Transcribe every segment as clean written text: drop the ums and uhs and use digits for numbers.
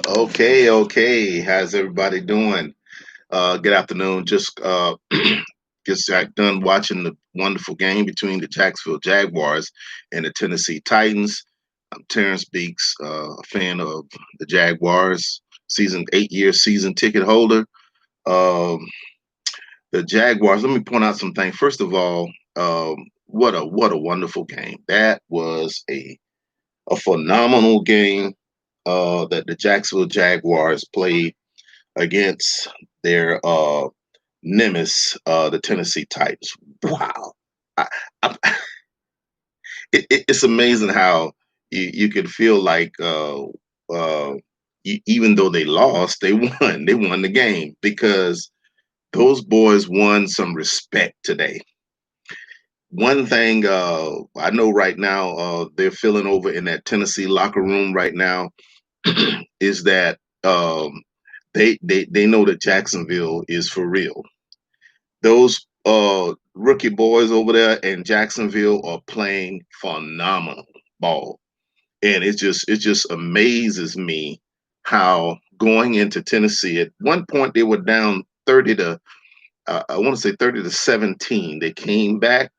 Okay. How's everybody doing? Good afternoon. Just got done watching the wonderful game between the Jacksonville Jaguars and the Tennessee Titans. I'm Terrence Beeks, a fan of the Jaguars, 8-year season ticket holder. Um, the Jaguars. Let me point out some things. First of all, what a wonderful game. That was a phenomenal game that the Jacksonville Jaguars played against their nemesis, the Tennessee Titans. Wow, I, I, it's amazing how you could feel like even though they lost, they won. They won the game because those boys won some respect today. One thing I know right now, they're feeling over in that Tennessee locker room right now is that they know that Jacksonville is for real. Those rookie boys over there in Jacksonville are playing phenomenal ball, and it just amazes me how going into Tennessee at one point they were down 30 to I want to say 30 to 17. They came back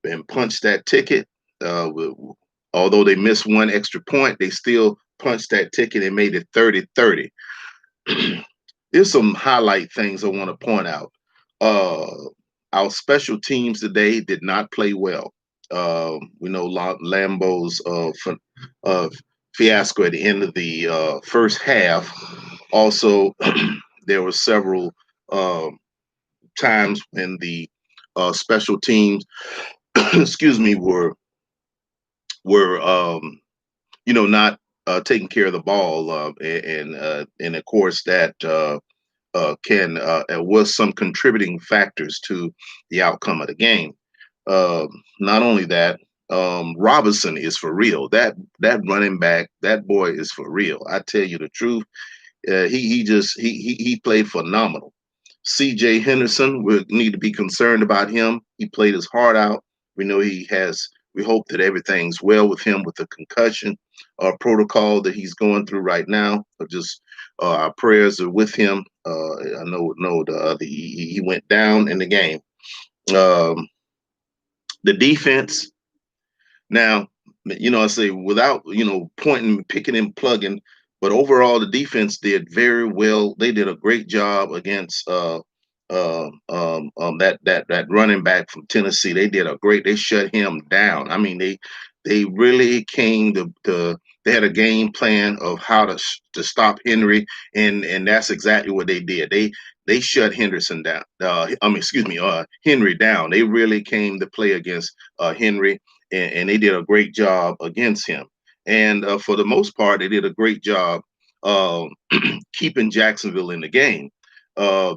and punched that ticket. Although they missed one extra point, they still punched that ticket and made it 30-30. There's some highlight things I want to point out. Uh, our special teams today did not play well. We know Lambo's fiasco at the end of the first half. Also, there were several uh, times when the special teams, excuse me, were not taking care of the ball, and of course that can was some contributing factors to the outcome of the game. Not only that, Robinson is for real. That running back, that boy is for real. I tell you the truth. He played phenomenal. C.J. Henderson, we need to be concerned about him. He played his heart out. We know he has. We hope that everything's well with him with the concussion protocol that he's going through right now. Just our prayers are with him. I know he went down in the game. Um, the defense now, I say without pointing, picking, and plugging, but overall the defense did very well. They did a great job against that running back from Tennessee. They did a great. They shut him down. I mean, they really came to they had a game plan of how to stop Henry, and that's exactly what they did. They shut Henderson down. Excuse me, Henry down. They really came to play against Henry, and they did a great job against him. And for the most part, they did a great job uh, keeping Jacksonville in the game.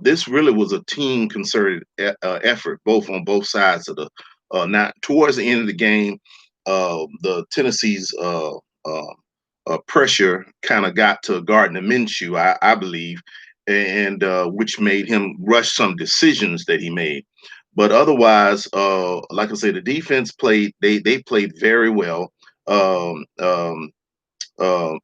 This really was a team concerted effort, both on both sides of the. Not towards the end of the game, the Tennessee's pressure kind of got to Gardner Minshew, I believe, and which made him rush some decisions that he made. But otherwise, like I say, the defense played. They played very well. Um, um, uh,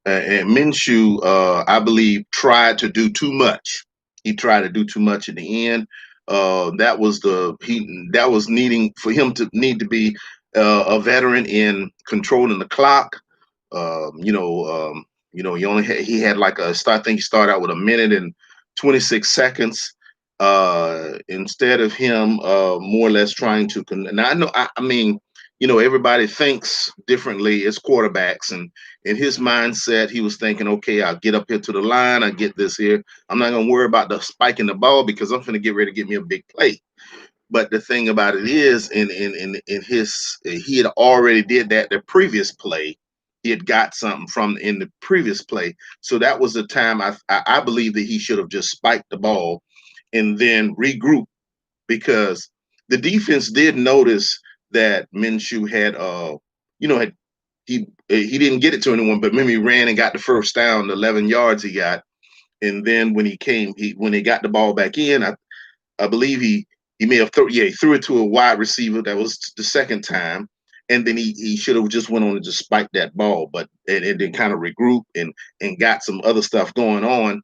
and Minshew, I believe, tried to do too much. He tried to do too much in the end. That was needing for him to need to be a veteran in controlling the clock. Um, you know, um, he had like I think he started out with a minute and 26 seconds. Instead of him more or less trying to now I mean, everybody thinks differently as quarterbacks, and in his mindset he was thinking, okay, I'll get up here to the line, I get this here, I'm not going to worry about the spiking the ball because I'm going to get ready to get me a big play. But the thing about it is, in his, he had already did that the previous play. He had got something from in the previous play, so that was the time I believe that he should have just spiked the ball and then regroup, because the defense did notice that Minshew had had he didn't get it to anyone, but maybe he ran and got the first down, the 11 yards he got, and then when he got the ball back in, I believe he may have he threw it to a wide receiver. That was the second time, and then he should have just went on and just spiked that ball, but and then kind of regroup and got some other stuff going on.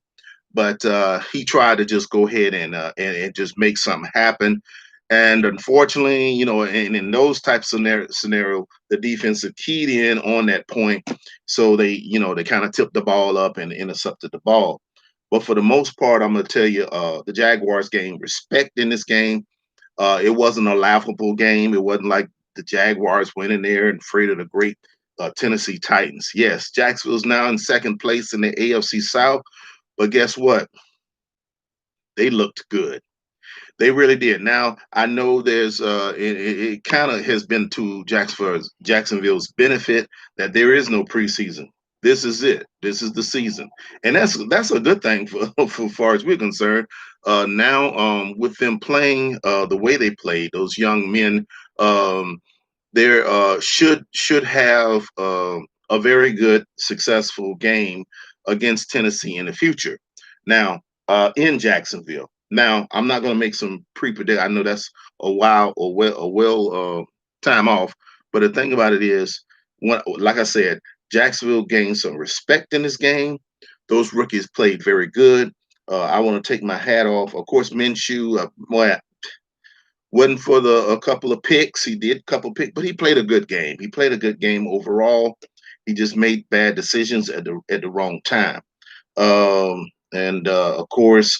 But he tried to just go ahead and just make something happen. And unfortunately, and in those types of scenario, the defensive keyed in on that point, so they kind of tipped the ball up and intercepted the ball. But for the most part, I'm going to tell you, the Jaguars gained respect in this game. It wasn't a laughable game. It wasn't like the Jaguars went in there and afraid of the great Tennessee Titans. Yes, Jacksonville's now in second place in the AFC South, but guess what? They looked good. They really did. Now I know it kind of has been to Jacksonville's benefit that there is no preseason. This is it. This is the season, and that's a good thing for far as we're concerned. Now, with them playing the way they played, those young men, um, there should have a very good, successful game against Tennessee in the future. Now, in Jacksonville. Now, I'm not going to make some pre-predict. I know that's a while or well time off, but the thing about it is, like I said, Jacksonville gained some respect in this game. Those rookies played very good. I want to take my hat off. Of course, Minshew, well, wasn't for the a couple of picks. He did a couple picks, but he played a good game. He played a good game overall. He just made bad decisions at the wrong time. And of course,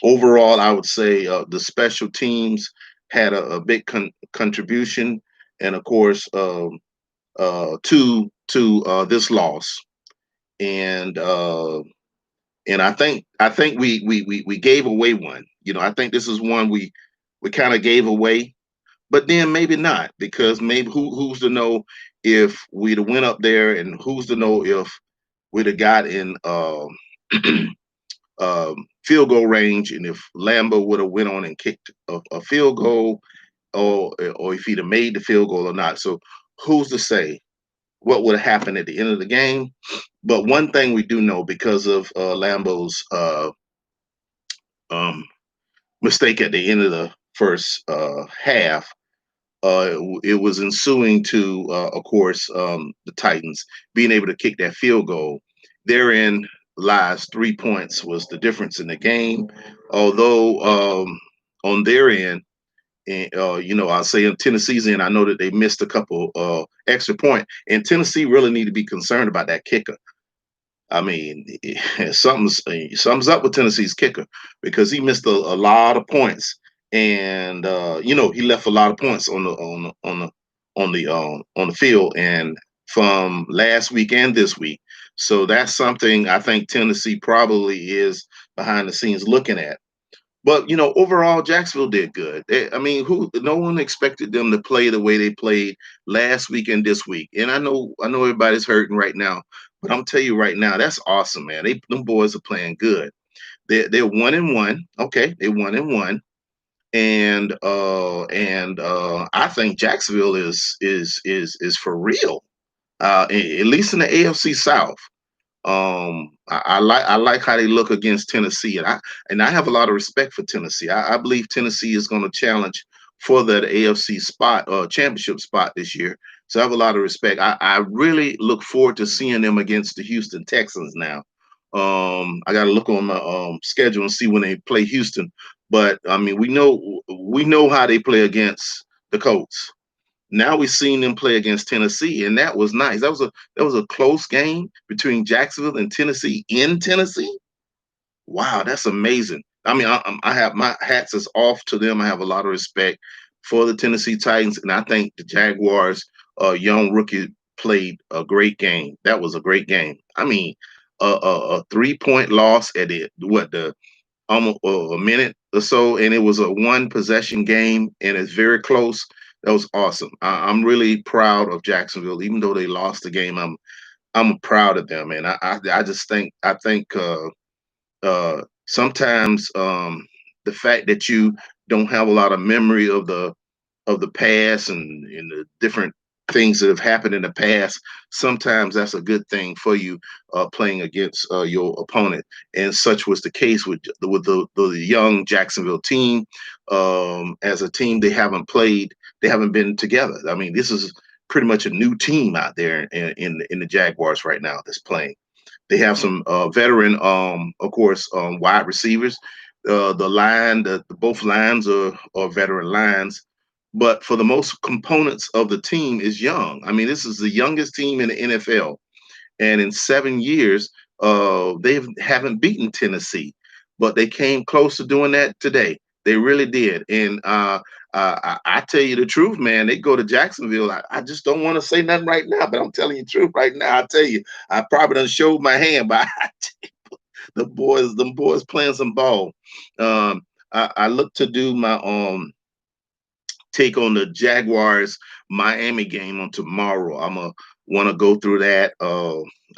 overall, I would say the special teams had a big contribution, and of course, to this loss. And I think we gave away one. I think this is one we kind of gave away, but then maybe not, because maybe who's to know if we'd have went up there, and who's to know if we'd have got in field goal range, and if Lambo would have went on and kicked a field goal, or if he'd have made the field goal or not. So who's to say what would have happened at the end of the game? But one thing we do know, because of Lambo's um, mistake at the end of the first half, it was ensuing to, of course, the Titans being able to kick that field goal. Therein lies 3 points was the difference in the game. Although on their end, I'll say in Tennessee's end, I know that they missed a couple extra point, and Tennessee really need to be concerned about that kicker. I mean, something's up with Tennessee's kicker, because he missed a lot of points, and he left a lot of points on the field, and from last week and this week. So that's something I think Tennessee probably is behind the scenes looking at. But overall, Jacksonville did good. I mean, who? No one expected them to play the way they played last week and this week. And I know everybody's hurting right now, but I'm telling you right now, that's awesome, man. Them boys are playing good. They're 1-1. Okay, they 1-1, and I think Jacksonville is for real. At least in the AFC South. I like how they look against Tennessee, and I have a lot of respect for Tennessee. I believe Tennessee is going to challenge for that AFC spot, championship spot this year. So I have a lot of respect. I really look forward to seeing them against the Houston Texans now. I got to look on my schedule and see when they play Houston. But I mean, we know how they play against the Colts. Now we've seen them play against Tennessee, and that was nice. That was a close game between Jacksonville and Tennessee in Tennessee. Wow, that's amazing. I mean, I have my hats is off to them. I have a lot of respect for the Tennessee Titans, and I think the Jaguars, young rookie, played a great game. That was a great game. I mean, a 3 point loss at the almost a minute or so, and it was a one possession game, and it's very close. That was awesome. I'm really proud of Jacksonville, even though they lost the game. I'm proud of them, and I just think sometimes the fact that you don't have a lot of memory of the past, and the different things that have happened in the past, sometimes that's a good thing for you playing against your opponent. And such was the case with the young Jacksonville team. As a team, they haven't played they haven't been together. I mean, this is pretty much a new team out there in the Jaguars right now that's playing. They have some veteran, of course, wide receivers. The line, the both lines are veteran lines, but for the most components of the team is young. I mean, this is the youngest team in the NFL, and in 7 years, they haven't beaten Tennessee, but they came close to doing that today. They really did. And I tell you the truth, man. They go to Jacksonville. I just don't want to say nothing right now, but I'm telling you the truth right now. I tell you, I probably done showed my hand, but the boys playing some ball. I look to do my take on the Jaguars Miami game on tomorrow. I'm gonna want to go through that.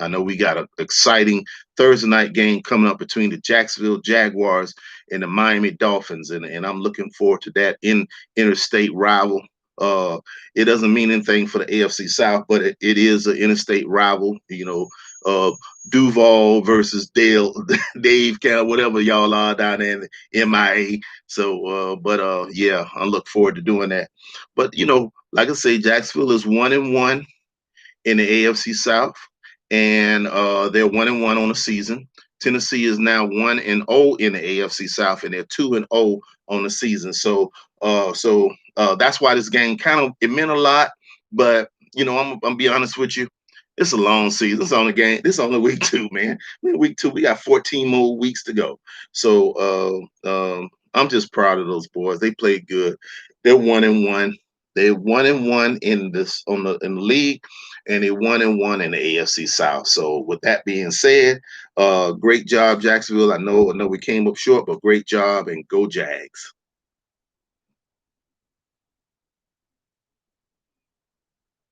I know we got an exciting Thursday night game coming up between the Jacksonville Jaguars and the Miami Dolphins, and I'm looking forward to that in interstate rival. Uh, it doesn't mean anything for the AFC South, but it is an interstate rival. Duval versus Dale, Dave, kind of whatever y'all are down there in the MIA. So, yeah, I look forward to doing that. But like I say, Jacksonville is 1-1 in the AFC South, and they're 1-1 on the season. Tennessee is now 1-0 in the AFC South, and they're 2-0 on the season. That's why this game kind of it meant a lot. But I'm be honest with you, it's a long season. It's only game. This is only week two, man. Week two, we got 14 more weeks to go. So I'm just proud of those boys. They played good. They're 1-1. They're 1-1 in this in the league, and they 1-1 in the AFC South. So with that being said, great job, Jacksonville. I know we came up short, but great job and go Jags.